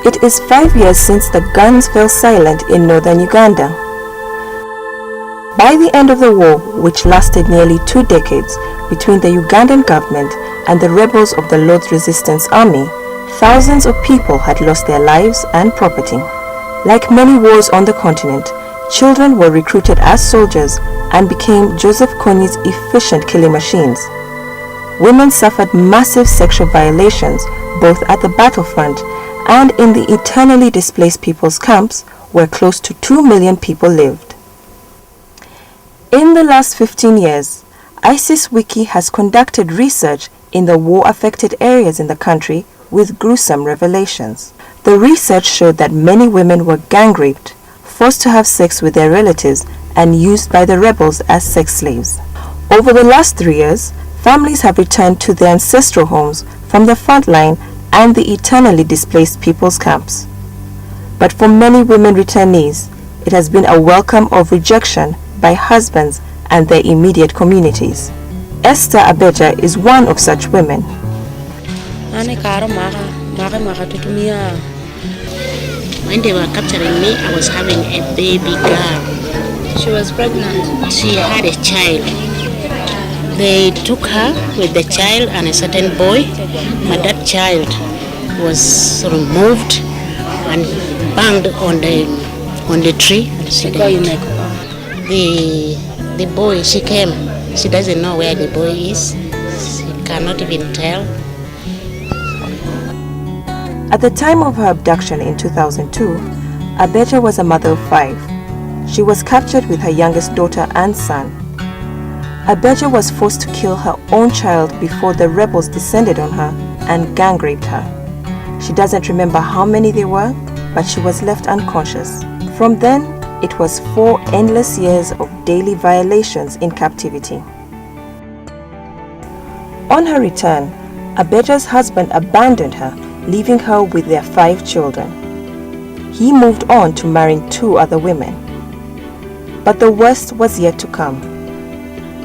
It is 5 years since the guns fell silent in northern Uganda. By the end of the war, which lasted nearly 2 decades between the Ugandan government and the rebels of the Lord's Resistance Army, thousands of people had lost their lives and property. Like many wars on the continent, children were recruited as soldiers and became Joseph Kony's efficient killing machines. Women suffered massive sexual violations both at the battlefront and in the internally displaced people's camps where close to 2 million people lived. In the last 15 years, ISIS Wiki has conducted research in the war-affected areas in the country with gruesome revelations. The research showed that many women were gang-raped, forced to have sex with their relatives, and used by the rebels as sex slaves. Over the last 3 years, families have returned to their ancestral homes from the front line and the eternally displaced people's camps. But for many women returnees, it has been a welcome of rejection by husbands and their immediate communities. Esther Abeja is one of such women. When they were capturing me, I was having a baby girl. She was pregnant. She had a child. They took her with the child and a certain boy, but that child was removed and banged on the tree. The boy, she came. She doesn't know where the boy is. She cannot even tell. At the time of her abduction in 2002, Abeja was a mother of 5. She was captured with her youngest daughter and son. Abeja was forced to kill her own child before the rebels descended on her and gang-raped her. She doesn't remember how many there were, but she was left unconscious. From then, it was 4 endless years of daily violations in captivity. On her return, Abeja's husband abandoned her, leaving her with their 5 children. He moved on to marrying 2 other women. But the worst was yet to come.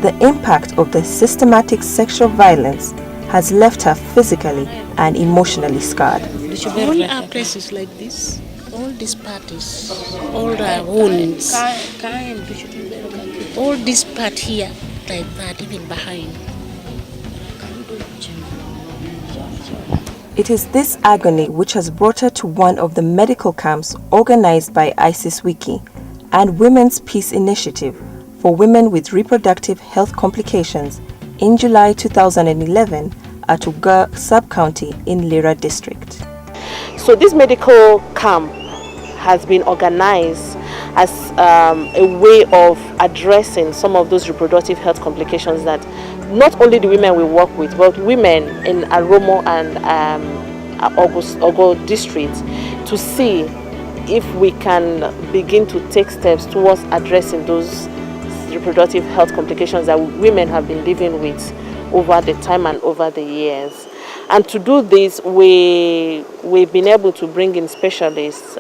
The impact of the systematic sexual violence has left her physically and emotionally scarred. All our places like this, all these parties, all our wounds, all this part here, like that, even behind. It is this agony which has brought her to one of the medical camps organized by ISIS Wiki and Women's Peace Initiative for women with reproductive health complications in July 2011 at Ugar sub-county in Lira district. So this medical camp has been organized as a way of addressing some of those reproductive health complications that not only the women we work with, but women in Aromo and Ogo districts, to see if we can begin to take steps towards addressing those reproductive health complications that women have been living with over the time and over the years. And to do this, we've been able to bring in specialists,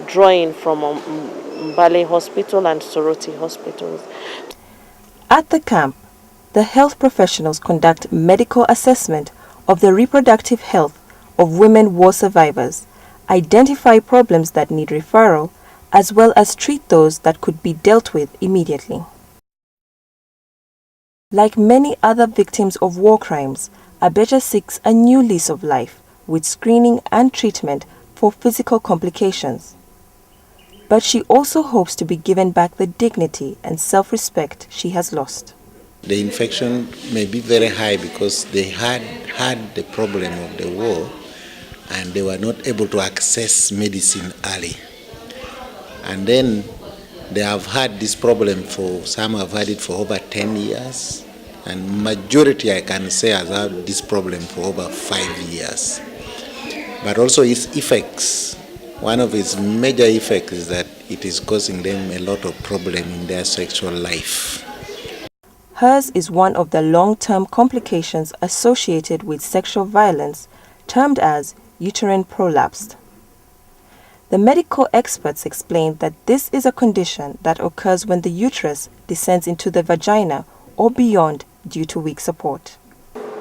drawing from Mbale Hospital and Soroti hospitals. At the camp, the health professionals conduct medical assessment of the reproductive health of women war survivors, identify problems that need referral, as well as treat those that could be dealt with immediately. Like many other victims of war crimes, Abeja seeks a new lease of life with screening and treatment for physical complications. But she also hopes to be given back the dignity and self-respect she has lost. The infection may be very high because they had the problem of the war and they were not able to access medicine early. And then they have had this problem some have had it for over 10 years, and majority, I can say, has had this problem for over 5 years. But also its effects, one of its major effects is that it is causing them a lot of problem in their sexual life. Hers is one of the long-term complications associated with sexual violence, termed as uterine prolapse. The medical experts explain that this is a condition that occurs when the uterus descends into the vagina or beyond due to weak support.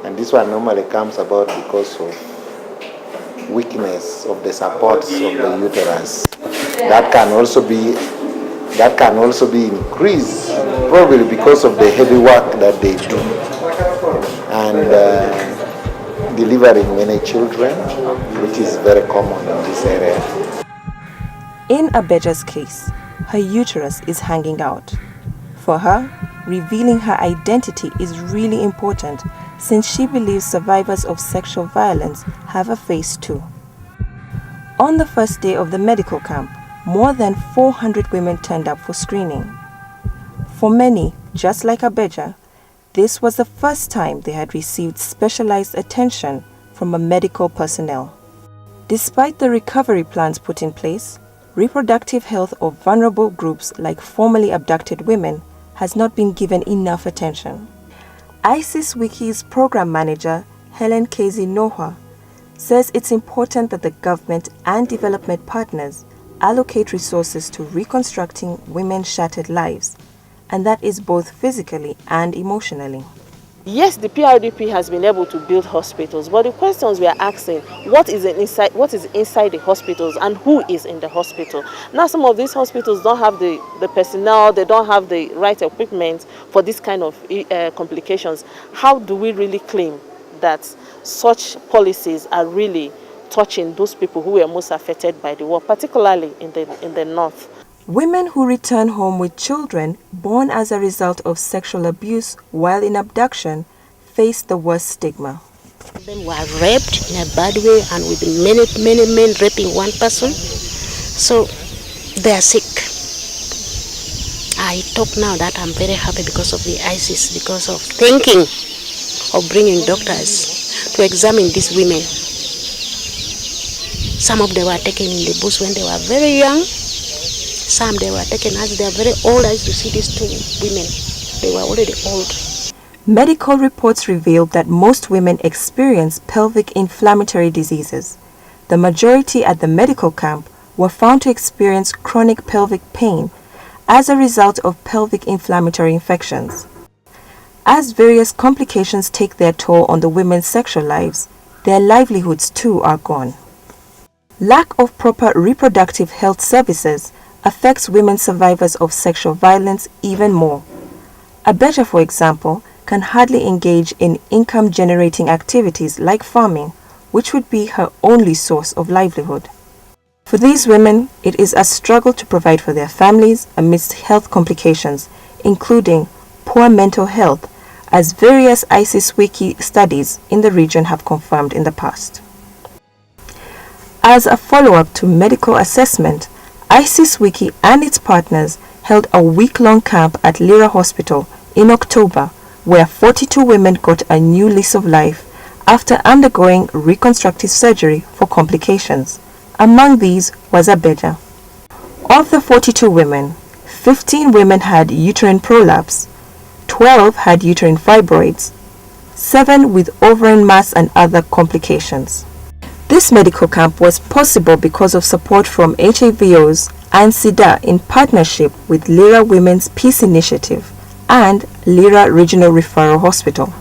And this one normally comes about because of weakness of the supports of the uterus. That can also be increased, probably because of the heavy work that they do and delivering many children, which is very common in this area. In Abeja's case, her uterus is hanging out. For her, revealing her identity is really important since she believes survivors of sexual violence have a face too. On the first day of the medical camp, more than 400 women turned up for screening. For many, just like Abeja, this was the first time they had received specialized attention from a medical personnel. Despite the recovery plans put in place, reproductive health of vulnerable groups like formerly abducted women has not been given enough attention. ISIS Wiki's program manager, Helen Kezi Noha, says it's important that the government and development partners allocate resources to reconstructing women's shattered lives, and that is both physically and emotionally. Yes, the PRDP has been able to build hospitals, but the questions we are asking, what is inside the hospitals and who is in the hospital? Now some of these hospitals don't have the personnel, they don't have the right equipment for this kind of complications. How do we really claim that such policies are really touching those people who were most affected by the war, particularly in the north? Women who return home with children born as a result of sexual abuse while in abduction face the worst stigma. Them were raped in a bad way and with many men raping one person. So they are sick. I talk now that I'm very happy because of the ISIS, because of thinking of bringing doctors to examine these women. Some of them were taken in the bush when they were very young. Some they were taken as they are very old. I used to see these two women. They were already old. Medical reports revealed that most women experience pelvic inflammatory diseases. The majority at the medical camp were found to experience chronic pelvic pain as a result of pelvic inflammatory infections. As various complications take their toll on the women's sexual lives, their livelihoods too are gone. Lack of proper reproductive health services affects women survivors of sexual violence even more. Abeja, for example, can hardly engage in income-generating activities like farming, which would be her only source of livelihood. For these women, it is a struggle to provide for their families amidst health complications, including poor mental health, as various ISIS Wiki studies in the region have confirmed in the past. As a follow-up to medical assessment, ISIS Wiki and its partners held a week-long camp at Lira Hospital in October, where 42 women got a new lease of life after undergoing reconstructive surgery for complications. Among these was Abeja. Of the 42 women, 15 women had uterine prolapse, 12 had uterine fibroids, 7 with ovarian mass and other complications. This medical camp was possible because of support from HAVOs and SIDA in partnership with Lira Women's Peace Initiative and Lira Regional Referral Hospital.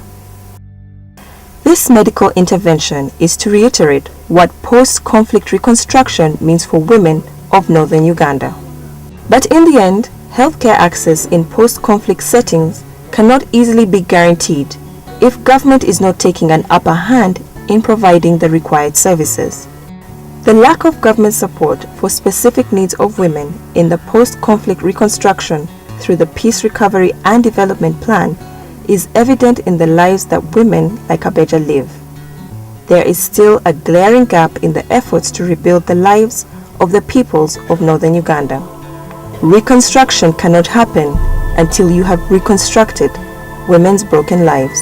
This medical intervention is to reiterate what post-conflict reconstruction means for women of northern Uganda. But in the end, healthcare access in post-conflict settings cannot easily be guaranteed if government is not taking an upper hand in providing the required services. The lack of government support for specific needs of women in the post-conflict reconstruction through the Peace Recovery and Development Plan is evident in the lives that women like Abeja live. There is still a glaring gap in the efforts to rebuild the lives of the peoples of northern Uganda. Reconstruction cannot happen until you have reconstructed women's broken lives.